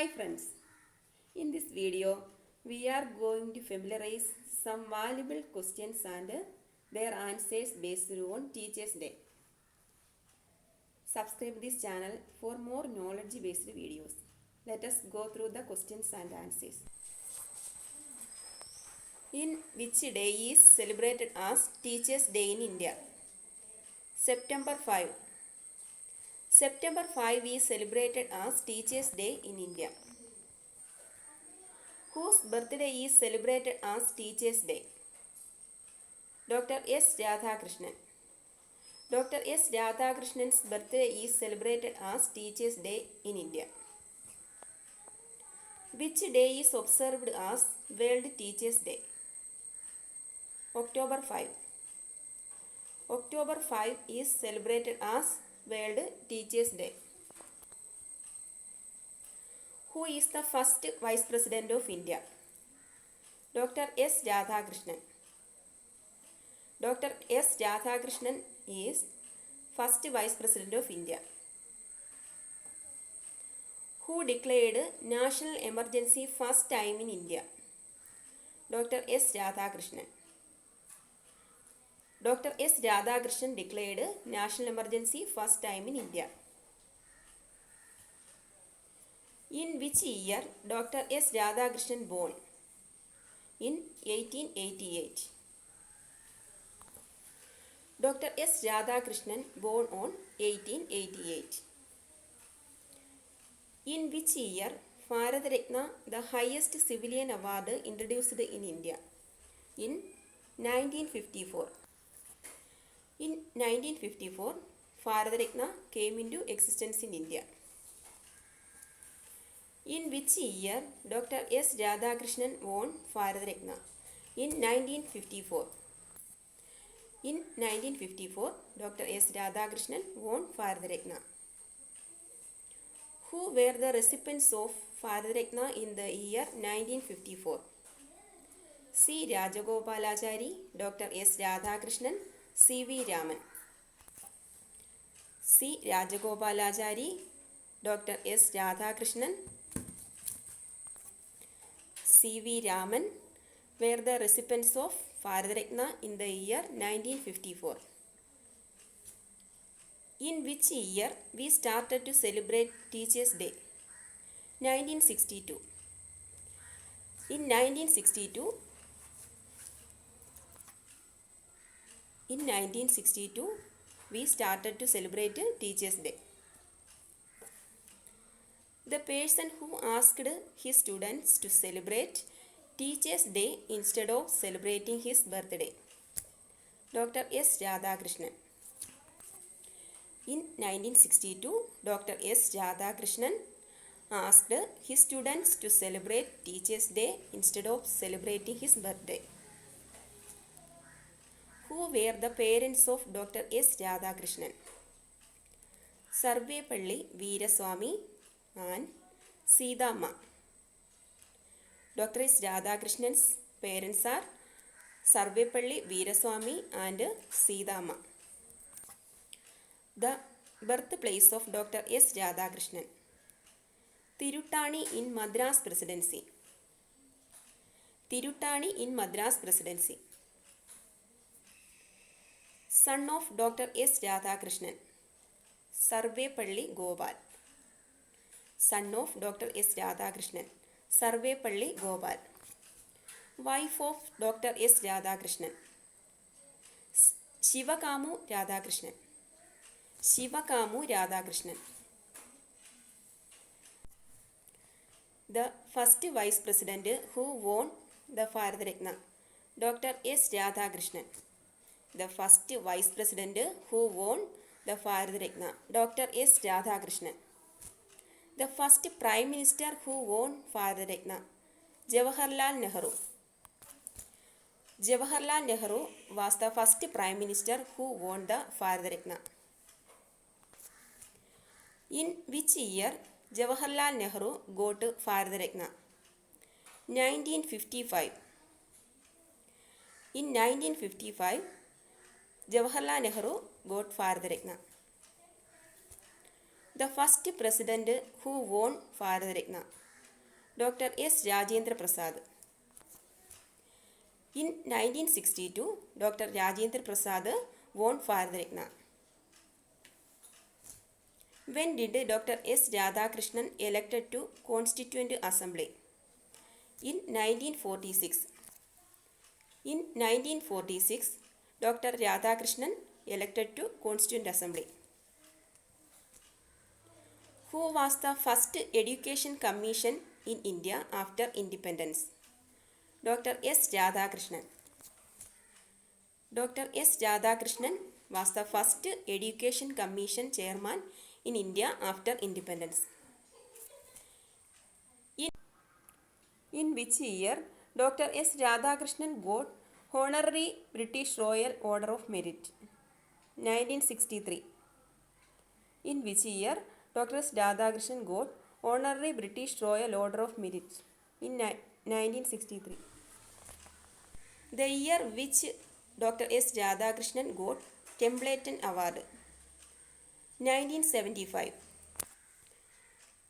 Hi friends, in this video we are going to familiarize some valuable questions and their answers based on Teachers Day. Subscribe this channel for more knowledge based videos. Let us go through the questions and answers. In which day is celebrated as Teachers Day in India? September 5. September 5 is celebrated as Teachers Day in India. Whose birthday is celebrated as Teachers Day? Dr. S. Radhakrishnan. Dr. S. Radhakrishnan's birthday is celebrated as Teachers Day in India. Which day is observed as World Teachers Day? October 5. October 5 is celebrated as World Teachers Day. Who is the first Vice President of India? Dr. S. Radhakrishnan. Dr. S. Radhakrishnan is first Vice President of India. Who declared national emergency first time in India? Dr. S. Radhakrishnan. Dr. S. Radhakrishnan declared national emergency first time in India. In which year Dr. S. Radhakrishnan born? In 1888. Dr. S. Radhakrishnan born on 1888. In which year Bharat Ratna, the highest civilian award, introduced in India? In 1954. In 1954, Bharat Ratna came into existence in India. In which year Dr. S. Radhakrishnan won Bharat Ratna? In 1954. In 1954, Dr. S. Radhakrishnan won Bharat Ratna. Who were the recipients of Bharat Ratna in the year 1954? C. Rajagopalachari, Dr. S. Radhakrishnan, C. V. Raman. C. Rajagopalachari, Dr. S. Radhakrishnan, C. V. Raman were the recipients of Bharat Ratna in the year 1954. In which year we started to celebrate Teachers Day? 1962. In 1962, we started to celebrate Teachers Day. The person who asked his students to celebrate Teachers Day instead of celebrating his birthday? Dr. S. Radhakrishnan. In 1962, Dr. S. Radhakrishnan asked his students to celebrate Teachers Day instead of celebrating his birthday. Who were the parents of Dr. S. Radhakrishnan? Sarvepalli Veeraswamy and Seethamma. Dr. S. Radhakrishnan's parents are Sarvepalli Veeraswamy and Seethamma. The birthplace of Dr. S. Radhakrishnan. Tirutani in Madras Presidency. Tirutani in Madras Presidency. Son of Dr. S. Radhakrishnan. Sarvepalli Gopal. Son of Dr. S. Radhakrishnan. Sarvepalli Gopal. Wife of Dr. S. Radhakrishnan. Shivakamu Radhakrishnan. Shivakamu Radhakrishnan. The first Vice President who won the Bharat Ratna? Dr. S. Radhakrishnan. The first Vice President who won the Bharat Ratna? Dr. S. Radhakrishnan. The first Prime Minister who won Bharat Ratna? Jawaharlal Nehru. Jawaharlal Nehru was the first Prime Minister who won the Bharat Ratna. In which year Jawaharlal Nehru got Bharat Ratna? 1955. In 1955, Jawaharlal Nehru got Bharat Ratna. The first president who won Bharat Ratna? Dr. S. Rajendra Prasad. In 1962, Dr. Rajendra Prasad won Bharat Ratna. When did Dr. S. Radhakrishnan elected to Constituent Assembly? In 1946. In 1946, Dr. Radhakrishnan elected to Constituent Assembly. Who was the first Education Commission in India after independence? Dr. S. Radhakrishnan. Dr. S. Radhakrishnan was the first Education Commission chairman in India after independence. In which year Dr. S. Radhakrishnan got Honorary British Royal Order of Merit? 1963. In which year Dr. S. Radhakrishnan got Honorary British Royal Order of Merit? In 1963. The year which Dr. S. Radhakrishnan got Templeton Award? 1975.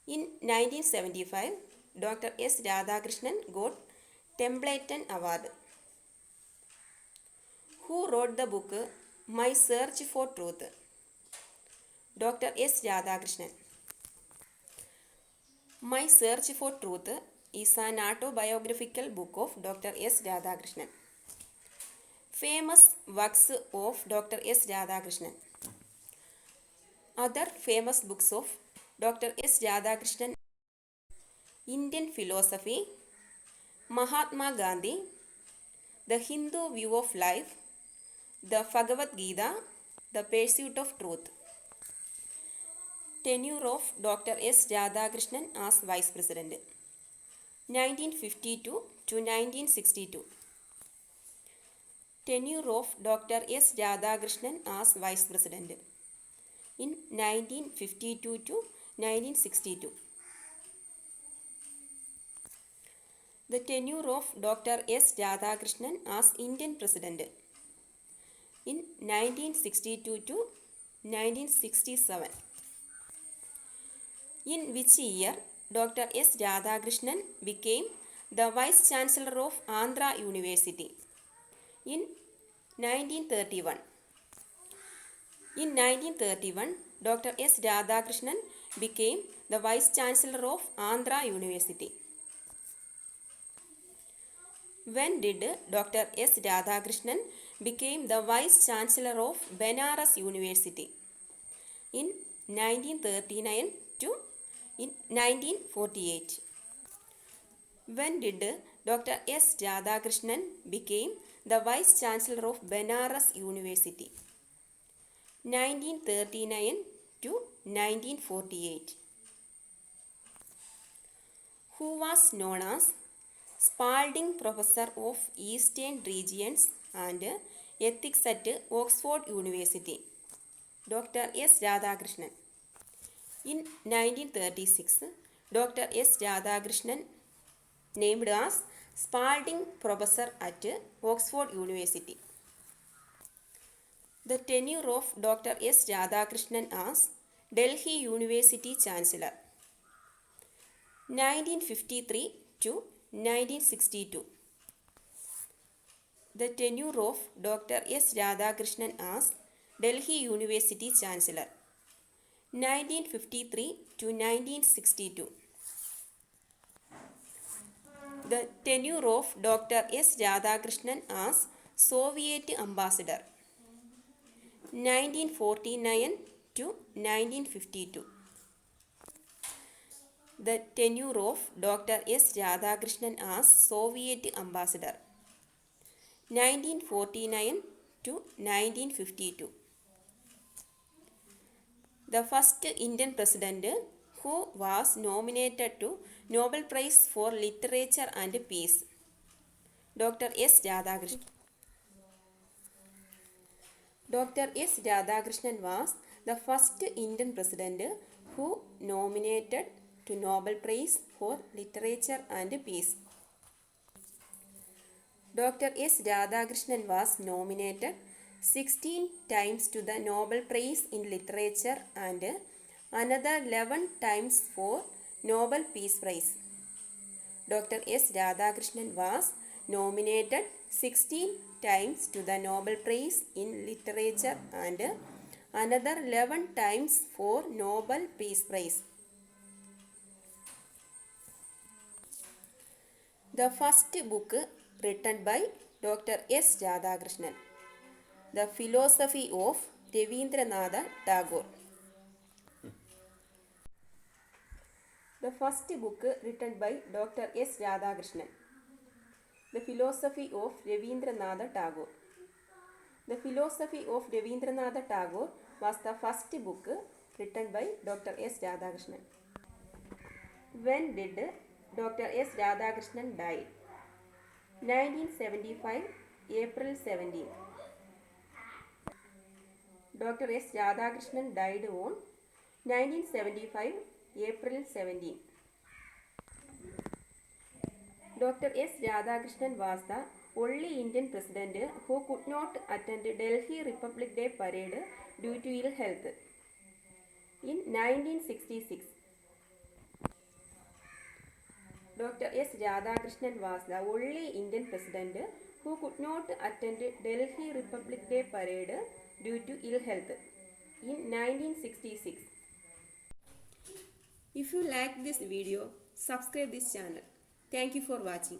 In 1975, Dr. S. Radhakrishnan got Templeton Award. Who wrote the book My Search for Truth? Dr. S. Radhakrishnan. My Search for Truth is an autobiographical book of Dr. S. Radhakrishnan. Famous works of Dr. S. Radhakrishnan. Other famous books of Dr. S. Radhakrishnan: Indian Philosophy, Mahatma Gandhi, The Hindu View of Life, The Bhagavad Gita, The Pursuit of Truth. Tenure of Dr. S. Radhakrishnan as Vice President, 1952 to 1962. Tenure of Dr. S. Radhakrishnan as Vice President, in 1952 to 1962. The tenure of Dr. S. Radhakrishnan as Indian President, in 1962 to 1967. In which year Dr. S. Radhakrishnan became the Vice Chancellor of Andhra University? In 1931. In 1931, Dr. S. Radhakrishnan became the Vice Chancellor of Andhra University. When did Dr. S. Radhakrishnan became the Vice Chancellor of Banaras University? In 1939 to in 1948. When did Dr. S. Radhakrishnan became the Vice Chancellor of Banaras University? 1939 to 1948. Who was known as Spalding Professor of Eastern Regions and Ethics at Oxford University? Dr. S. Radhakrishnan. In 1936, Dr. S. Radhakrishnan named as Spalding Professor at Oxford University. The tenure of Dr. S. Radhakrishnan as Delhi University Chancellor, 1953 to 1962. The tenure of Dr. S. Radhakrishnan as Delhi University Chancellor, 1953 to 1962. The tenure of Dr. S. Radhakrishnan as Soviet Ambassador, 1949 to 1952. The tenure of Dr. S. Radhakrishnan as Soviet Ambassador, 1949 to 1952. The first Indian President who was nominated to Nobel Prize for Literature and Peace, Dr. S. Radhakrishnan. Dr. S. Radhakrishnan was the first Indian President who nominated to Nobel Prize for Literature and Peace. Dr. S. Radhakrishnan was nominated 16 times to the Nobel Prize in Literature and another 11 times for Nobel Peace Prize. Dr. S. Radhakrishnan was nominated 16 times to the Nobel Prize in Literature and another 11 times for Nobel Peace Prize. The first book written by Dr. S. Radhakrishnan, The Philosophy of Rabindranath Tagore. The first book written by Dr. S. Radhakrishnan, The Philosophy of Rabindranath Tagore. The Philosophy of Rabindranath Tagore was the first book written by Dr. S. Radhakrishnan. When did Dr. S. Radhakrishnan die? 1975, April 17. Dr. S. Radhakrishnan died on 1975, April 17. Dr. S. Radhakrishnan was the only Indian president who could not attend Delhi Republic Day parade due to ill health. In 1966, Dr. S. Radhakrishnan was the only Indian president who could not attend Delhi Republic Day parade due to ill health. In 1966. If you like this video, subscribe this channel. Thank you for watching.